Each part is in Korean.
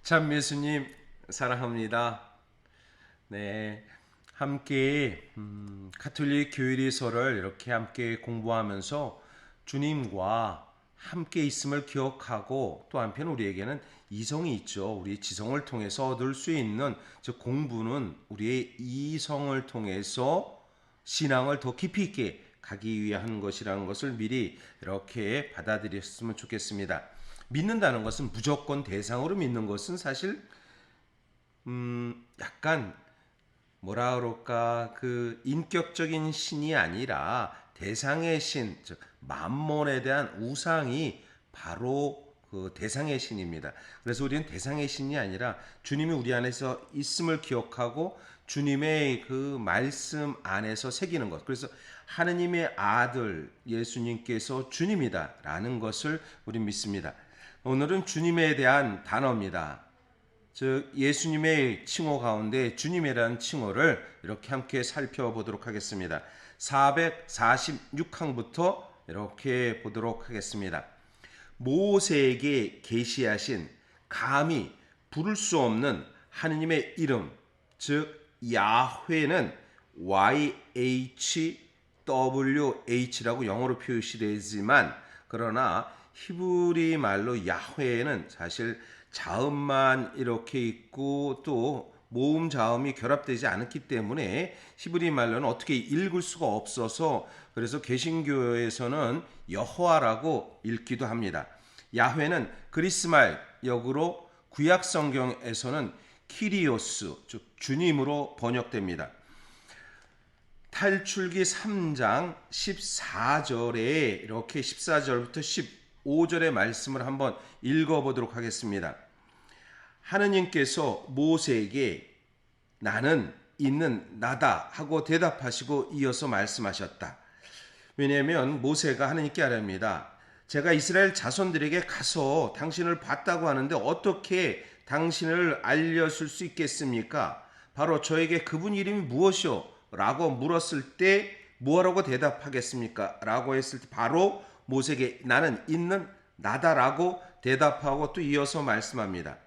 참 예수님 사랑합니다. 네, 함께 가톨릭 교회리서를 이렇게 함께 공부하면서 주님과 함께 있음을 기억하고 또 한편 우리에게는 이성이 있죠. 우리 지성을 통해서 얻을 수 있는 즉 공부는 우리의 이성을 통해서 신앙을 더 깊이 있게 가기 위한 것이라는 것을 미리 이렇게 받아들였으면 좋겠습니다. 믿는다는 것은 무조건 대상으로 믿는 것은 사실 약간 뭐라 그럴까 그 인격적인 신이 아니라 대상의 신, 즉 만몬에 대한 우상이 바로 그 대상의 신입니다. 그래서 우리는 대상의 신이 아니라 주님이 우리 안에서 있음을 기억하고 주님의 그 말씀 안에서 새기는 것. 그래서 하느님의 아들 예수님께서 주님이다라는 것을 우리 믿습니다. 오늘은 주님에 대한 단어입니다. 즉 예수님의 칭호 가운데 주님이라는 칭호를 이렇게 함께 살펴보도록 하겠습니다. 446항부터 이렇게 보도록 하겠습니다. 모세에게 계시하신 감히 부를 수 없는 하느님의 이름, 즉 야훼는 YHWH라고 영어로 표시되지만 그러나 히브리 말로 야훼는 사실 자음만 이렇게 있고 또 모음 자음이 결합되지 않았기 때문에 히브리 말로는 어떻게 읽을 수가 없어서 그래서 개신교에서는 여호와라고 읽기도 합니다. 야훼는 그리스말 역으로 구약 성경에서는 키리오스 즉 주님으로 번역됩니다. 탈출기 3장 14절에 이렇게 14절부터 15절의 말씀을 한번 읽어보도록 하겠습니다. 하느님께서 모세에게 나는 있는 나다 하고 대답하시고 이어서 말씀하셨다. 왜냐하면 모세가 하느님께 아뢰입니다. 제가 이스라엘 자손들에게 가서 당신을 봤다고 하는데 어떻게 당신을 알려줄 수 있겠습니까? 바로 저에게 그분 이름이 무엇이오? 라고 물었을 때 뭐라고 대답하겠습니까? 라고 했을 때 바로 모세에게 나는 있는 나다라고 대답하고 또 이어서 말씀합니다.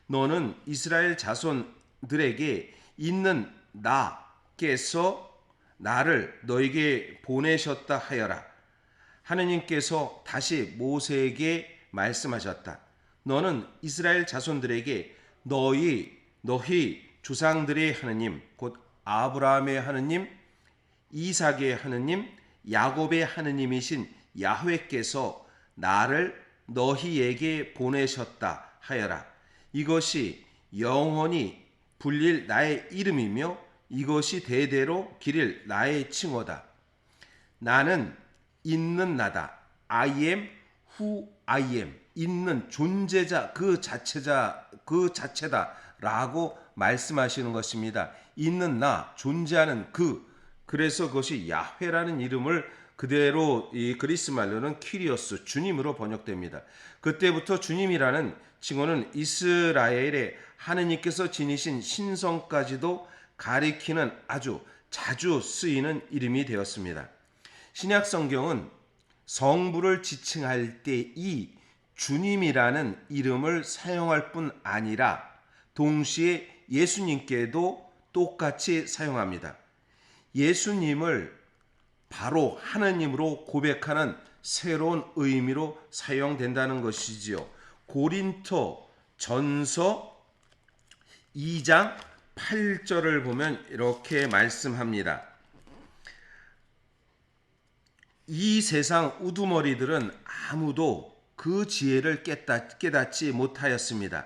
너는 이스라엘 자손들에게 있는 나께서 나를 너에게 보내셨다 하여라. 하느님께서 다시 모세에게 말씀하셨다. 너는 이스라엘 자손들에게 너희 조상들의 하느님 곧 아브라함의 하느님, 이삭의 하느님, 야곱의 하느님이신 야훼께서 나를 너희에게 보내셨다 하여라. 이것이 영원히 불릴 나의 이름이며 이것이 대대로 기릴 나의 칭호다. 나는 있는 나다. I am who I am. 있는 존재자 그 자체다라고 말씀하시는 것입니다. 있는 나, 존재하는 그래서 그것이 야훼라는 이름을 그대로 이 그리스 말로는 키리오스, 주님으로 번역됩니다. 그때부터 주님이라는 칭호는 이스라엘의 하느님께서 지니신 신성까지도 가리키는 아주 자주 쓰이는 이름이 되었습니다. 신약 성경은 성부를 지칭할 때 이 주님이라는 이름을 사용할 뿐 아니라 동시에 예수님께도 똑같이 사용합니다. 예수님을 바로 하느님으로 고백하는 새로운 의미로 사용된다는 것이지요. 고린토 전서 2장 8절을 보면 이렇게 말씀합니다. 이 세상 우두머리들은 아무도 그 지혜를 깨닫지 못하였습니다.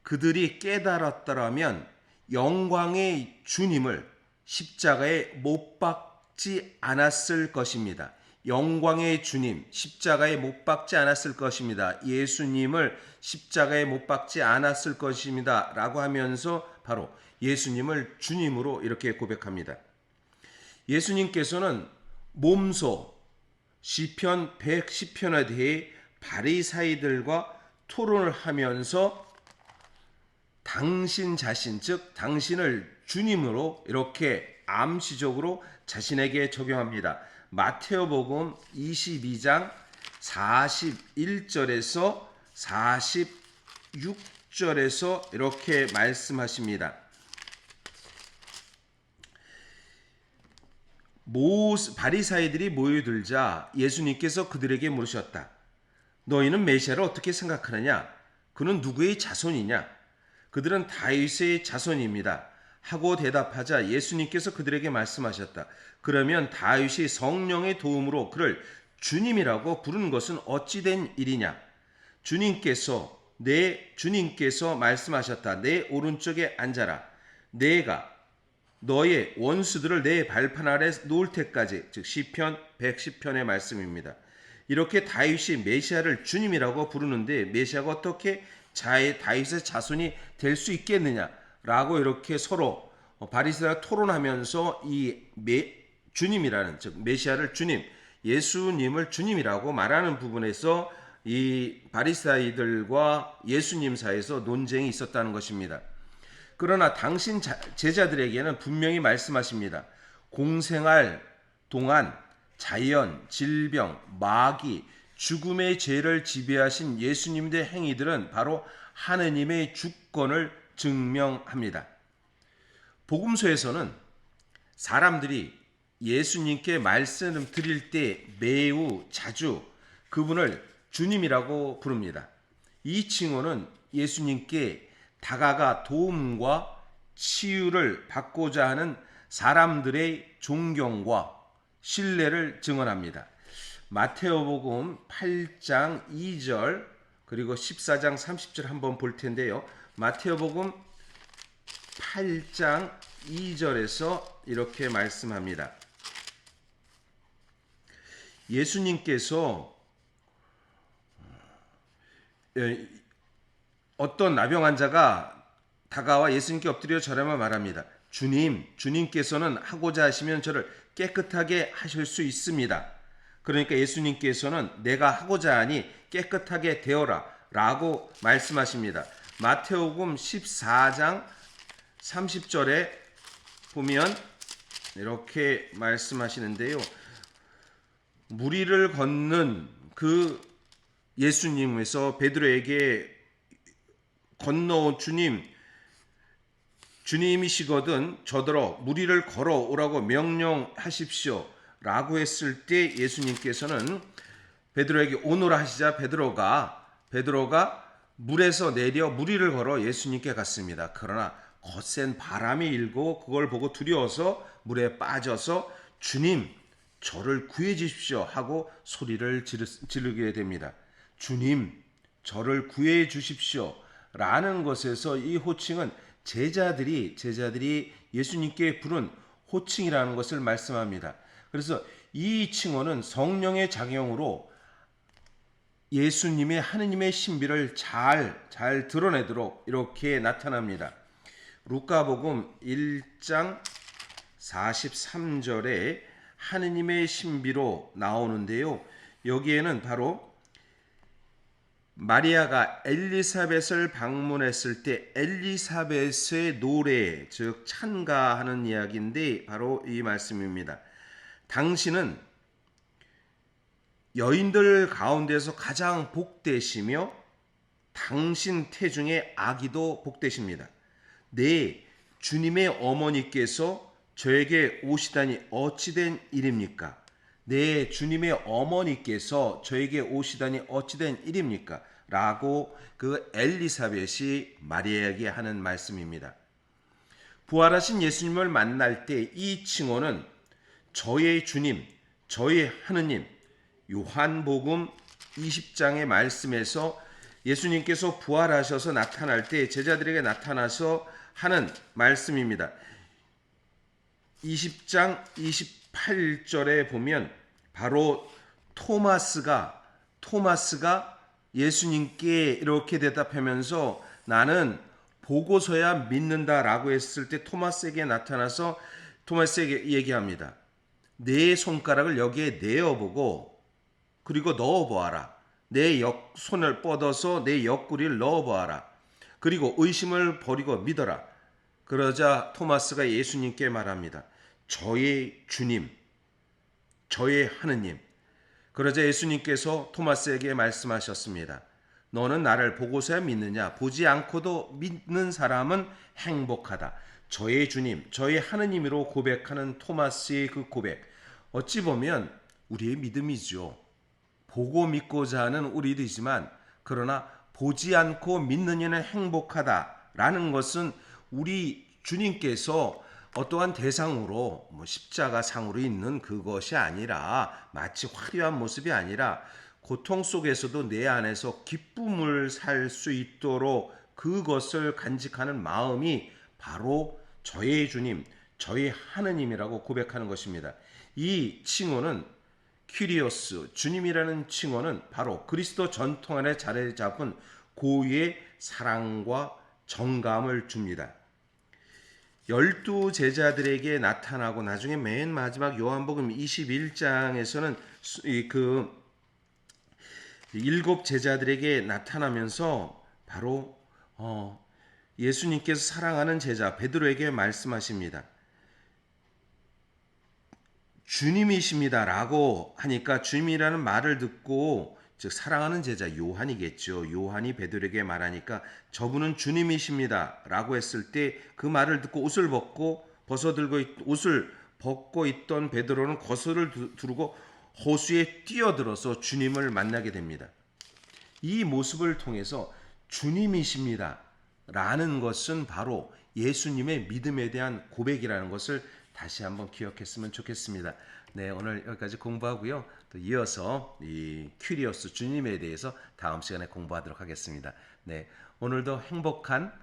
그들이 깨달았더라면 영광의 주님을 십자가에 못 박지 않았을 것입니다. 영광의 주님 십자가에 못 박지 않았을 것입니다. 예수님을 십자가에 못 박지 않았을 것입니다. 라고 하면서 바로 예수님을 주님으로 이렇게 고백합니다. 예수님께서는 몸소 시편 110편에 대해 바리사이들과 토론을 하면서 당신 자신 즉 당신을 주님으로 이렇게 암시적으로 자신에게 적용합니다. 마태오복음 22장 41절에서 10절에서 이렇게 말씀하십니다. 바리사이들이 모여들자 예수님께서 그들에게 물으셨다. 너희는 메시아를 어떻게 생각하느냐? 그는 누구의 자손이냐? 그들은 다윗의 자손입니다. 하고 대답하자 예수님께서 그들에게 말씀하셨다. 그러면 다윗이 성령의 도움으로 그를 주님이라고 부르는 것은 어찌 된 일이냐? 주님께서 말씀하셨다. 내 오른쪽에 앉아라. 내가 너의 원수들을 내 발판 아래 놓을 때까지. 즉 시편 110편의 말씀입니다. 이렇게 다윗이 메시아를 주님이라고 부르는데 메시아가 어떻게 다윗의 자손이 될 수 있겠느냐라고 이렇게 서로 바리새인과 토론하면서 이 주님이라는, 즉 메시아를 주님, 예수님을 주님이라고 말하는 부분에서 이 바리새인들과 예수님 사이에서 논쟁이 있었다는 것입니다. 그러나 당신 제자들에게는 분명히 말씀하십니다. 공생활 동안 자연, 질병, 마귀, 죽음의 죄를 지배하신 예수님의 행위들은 바로 하느님의 주권을 증명합니다. 복음서에서는 사람들이 예수님께 말씀 드릴 때 매우 자주 그분을 주님이라고 부릅니다. 이 칭호는 예수님께 다가가 도움과 치유를 받고자 하는 사람들의 존경과 신뢰를 증언합니다. 마태오복음 8장 2절 그리고 14장 30절 한번 볼 텐데요. 마태오복음 8장 2절에서 이렇게 말씀합니다. 예수님께서 어떤 나병 환자가 다가와 예수님께 엎드려 절하며 말합니다. 주님께서는 하고자 하시면 저를 깨끗하게 하실 수 있습니다. 그러니까 예수님께서는 내가 하고자 하니 깨끗하게 되어라 라고 말씀하십니다. 마태복음 14장 30절에 보면 이렇게 말씀하시는데요. 무리를 걷는 그 예수님에서 베드로에게 건너온 주님이시거든 저더러 무리를 걸어오라고 명령하십시오 라고 했을 때 예수님께서는 베드로에게 오너라 하시자 베드로가 물에서 내려 무리를 걸어 예수님께 갔습니다. 그러나 거센 바람이 일고 그걸 보고 두려워서 물에 빠져서 주님 저를 구해 주십시오 하고 소리를 지르게 됩니다. 주님 저를 구해 주십시오 라는 것에서 이 호칭은 제자들이 예수님께 부른 호칭이라는 것을 말씀합니다. 그래서 이 칭호는 성령의 작용으로 예수님의 하느님의 신비를 잘 드러내도록 이렇게 나타납니다. 루카복음 1장 43절에 하느님의 신비로 나오는데요. 여기에는 바로 마리아가 엘리사벳을 방문했을 때 엘리사벳의 노래, 즉 찬가하는 이야기인데 바로 이 말씀입니다. 당신은 여인들 가운데서 가장 복되시며 당신 태중의 아기도 복되십니다. 네, 주님의 어머니께서 저에게 오시다니 어찌된 일입니까? 네, 주님의 어머니께서 저에게 오시다니 어찌된 일입니까? 라고 그 엘리사벳이 마리아에게 하는 말씀입니다. 부활하신 예수님을 만날 때 이 칭호는 저의 주님, 저의 하느님, 요한복음 20장의 말씀에서 예수님께서 부활하셔서 나타날 때 제자들에게 나타나서 하는 말씀입니다. 20장 28절에 보면 바로 토마스가 예수님께 이렇게 대답하면서 나는 보고서야 믿는다라고 했을 때 토마스에게 나타나서 토마스에게 얘기합니다. 내 손가락을 여기에 내어보고 그리고 넣어보아라. 내 손을 뻗어서 내 옆구리를 넣어보아라. 그리고 의심을 버리고 믿어라. 그러자 토마스가 예수님께 말합니다. 저의 주님, 저의 하느님. 그러자 예수님께서 토마스에게 말씀하셨습니다. 너는 나를 보고서야 믿느냐? 보지 않고도 믿는 사람은 행복하다. 저의 주님, 저의 하느님으로 고백하는 토마스의 그 고백. 어찌 보면 우리의 믿음이죠. 보고 믿고자 하는 우리들이지만 그러나 보지 않고 믿는 이는 행복하다라는 것은 우리 주님께서 어떠한 대상으로 십자가 상으로 있는 그것이 아니라 마치 화려한 모습이 아니라 고통 속에서도 내 안에서 기쁨을 살 수 있도록 그것을 간직하는 마음이 바로 저의 주님, 저의 하느님이라고 고백하는 것입니다. 이 칭호는 퀴리오스, 주님이라는 칭호는 바로 그리스도 전통 안에 자리 잡은 고유의 사랑과 정감을 줍니다. 12제자들에게 나타나고 나중에 맨 마지막 요한복음 21장에서는 그 7제자들에게 나타나면서 바로 예수님께서 사랑하는 제자 베드로에게 말씀하십니다. 주님이십니다 라고 하니까 주님이라는 말을 듣고 즉 사랑하는 제자 요한이겠죠. 요한이 베드로에게 말하니까 저분은 주님이십니다 라고 했을 때 그 말을 듣고 옷을 벗고 있던 베드로는 겉옷을 두르고 호수에 뛰어들어서 주님을 만나게 됩니다. 이 모습을 통해서 주님이십니다 라는 것은 바로 예수님의 믿음에 대한 고백이라는 것을 다시 한번 기억했으면 좋겠습니다. 네, 오늘 여기까지 공부하고요. 또 이어서 이 퀴리오스 주님에 대해서 다음 시간에 공부하도록 하겠습니다. 네, 오늘도 행복한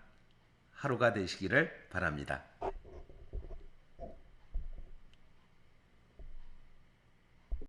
하루가 되시기를 바랍니다.